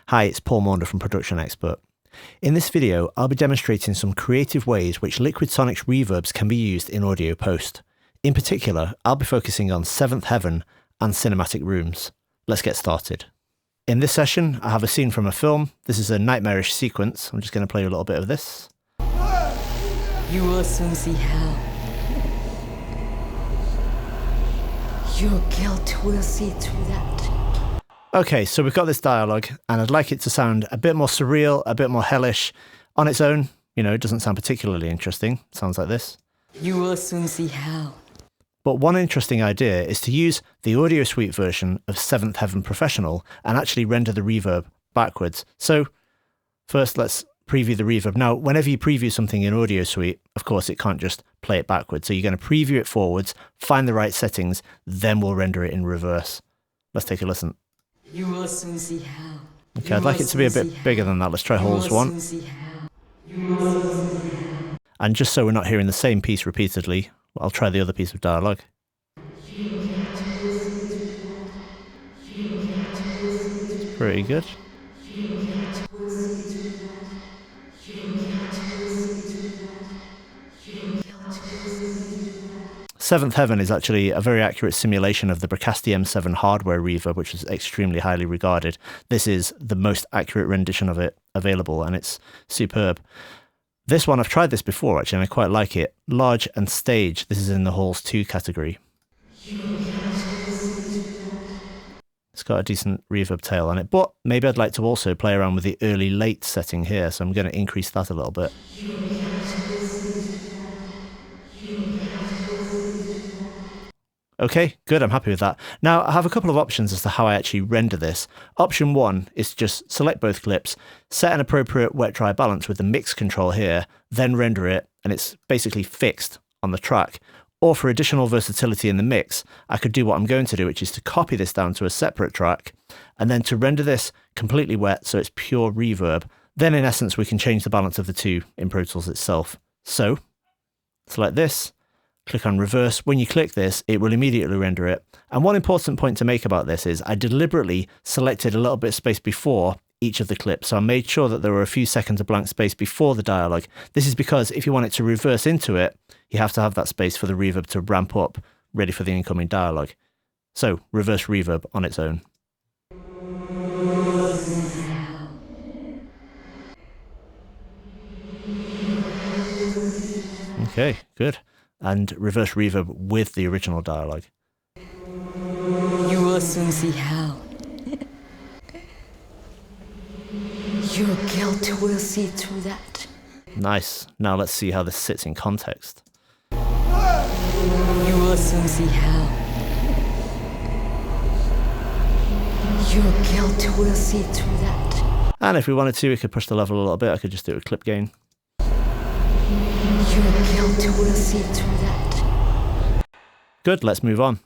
Hi, it's Paul Maunder from Production Expert. In this video, I'll be demonstrating some creative ways which LiquidSonics Reverbs can be used in audio post. In particular, I'll be focusing on Seventh Heaven and cinematic rooms. Let's get started. In this session, I have a scene from a film. This is a nightmarish sequence. I'm just going to play a little bit of this. You will soon see hell. Your guilt will see through that. Okay, so we've got this dialogue, and I'd like it to sound a bit more surreal, a bit more hellish. On its own, it doesn't sound particularly interesting. It sounds like this. You will soon see hell. But one interesting idea is to use the audio suite version of Seventh Heaven Professional and actually render the reverb backwards. So first, let's preview the reverb. Now, whenever you preview something in Audio Suite, of course, it can't just play it backwards. So you're going to preview it forwards, find the right settings, then we'll render it in reverse. Let's take a listen. You will soon see hell. Okay, I'd like it to be a bit bigger than that. Let's try holes one. And just so we're not hearing the same piece repeatedly, I'll try the other piece of dialogue. Pretty good. Seventh Heaven is actually a very accurate simulation of the Bricasti M7 hardware reverb, which is extremely highly regarded. This is the most accurate rendition of it available, and it's superb. This one, I've tried this before, actually, and I quite like it. Large and Stage, this is in the Halls 2 category. It's got a decent reverb tail on it, but maybe I'd like to also play around with the early late setting here, so I'm going to increase that a little bit. Okay, good, I'm happy with that. Now, I have a couple of options as to how I actually render this. Option one is to just select both clips, set an appropriate wet-dry balance with the mix control here, then render it, and it's basically fixed on the track. Or for additional versatility in the mix, I could do what I'm going to do, which is to copy this down to a separate track, and then to render this completely wet so it's pure reverb. Then in essence, we can change the balance of the two in Pro Tools itself. So, select this. Click on reverse. When you click this, it will immediately render it. And one important point to make about this is I deliberately selected a little bit of space before each of the clips. So I made sure that there were a few seconds of blank space before the dialogue. This is because if you want it to reverse into it, you have to have that space for the reverb to ramp up, ready for the incoming dialogue. So reverse reverb on its own. Okay, good. And reverse reverb with the original dialogue. You will soon see hell. Your guilt will see through that. Nice. Now let's see how this sits in context. You will soon see hell. Your guilt will see through that. And if we wanted to, we could push the level a little bit. I could just do a clip gain. Your guilt will see through that. Good, let's move on.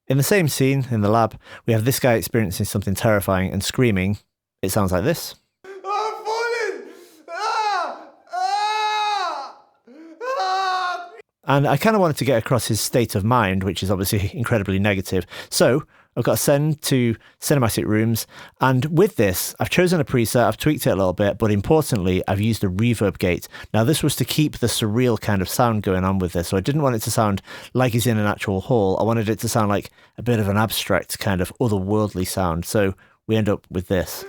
In the same scene, in the lab, we have this guy experiencing something terrifying and screaming. It sounds like this. I'm falling! And I kind of wanted to get across his state of mind, which is obviously incredibly negative. So I've got to send to cinematic rooms. And with this, I've chosen a preset, I've tweaked it a little bit, but importantly, I've used a reverb gate. Now, this was to keep the surreal kind of sound going on with this. So I didn't want it to sound like he's in an actual hall. I wanted it to sound like a bit of an abstract kind of otherworldly sound. So we end up with this.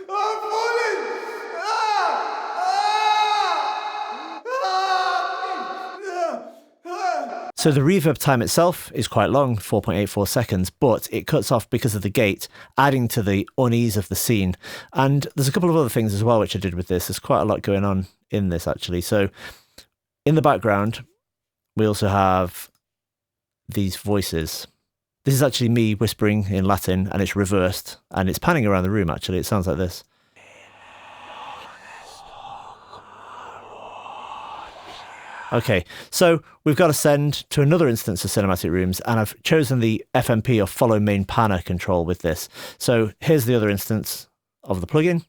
So the reverb time itself is quite long, 4.84 seconds, but it cuts off because of the gate, adding to the unease of the scene. And there's a couple of other things as well which I did with this. There's quite a lot going on in this, actually. So in the background, we also have these voices. This is actually me whispering in Latin, and it's reversed, and it's panning around the room, actually. It sounds like this. Okay, so we've got to send to another instance of cinematic rooms, and I've chosen the FMP or follow main panner control with this. So here's the other instance of the plugin.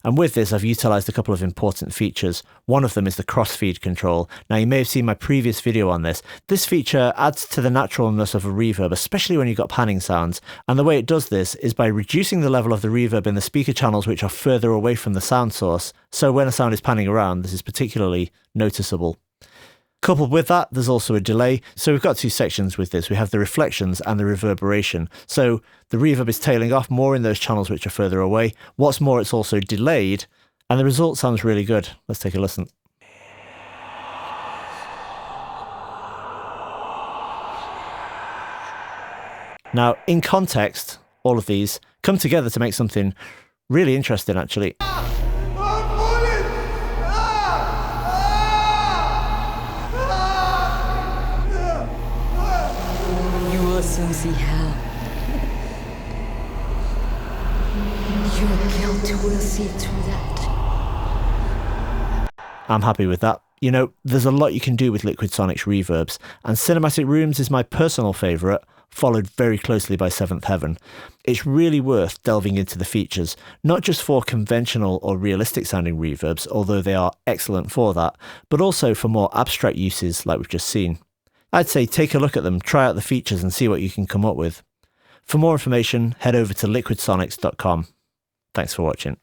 And with this, I've utilized a couple of important features. One of them is the crossfeed control. Now, you may have seen my previous video on this. This feature adds to the naturalness of a reverb, especially when you've got panning sounds. And the way it does this is by reducing the level of the reverb in the speaker channels which are further away from the sound source. So when a sound is panning around, this is particularly noticeable. Coupled with that, there's also a delay. So we've got two sections with this. We have the reflections and the reverberation. So the reverb is tailing off more in those channels which are further away. What's more, it's also delayed, and the result sounds really good. Let's take a listen. Now, in context, all of these come together to make something really interesting, actually. Soon see hell. Your guilt will see through that. I'm happy with that. You know, there's a lot you can do with LiquidSonics Reverbs, and Cinematic Rooms is my personal favourite, followed very closely by Seventh Heaven. It's really worth delving into the features, not just for conventional or realistic sounding reverbs, although they are excellent for that, but also for more abstract uses like we've just seen. I'd say take a look at them, try out the features and see what you can come up with. For more information, head over to liquidsonics.com. Thanks for watching.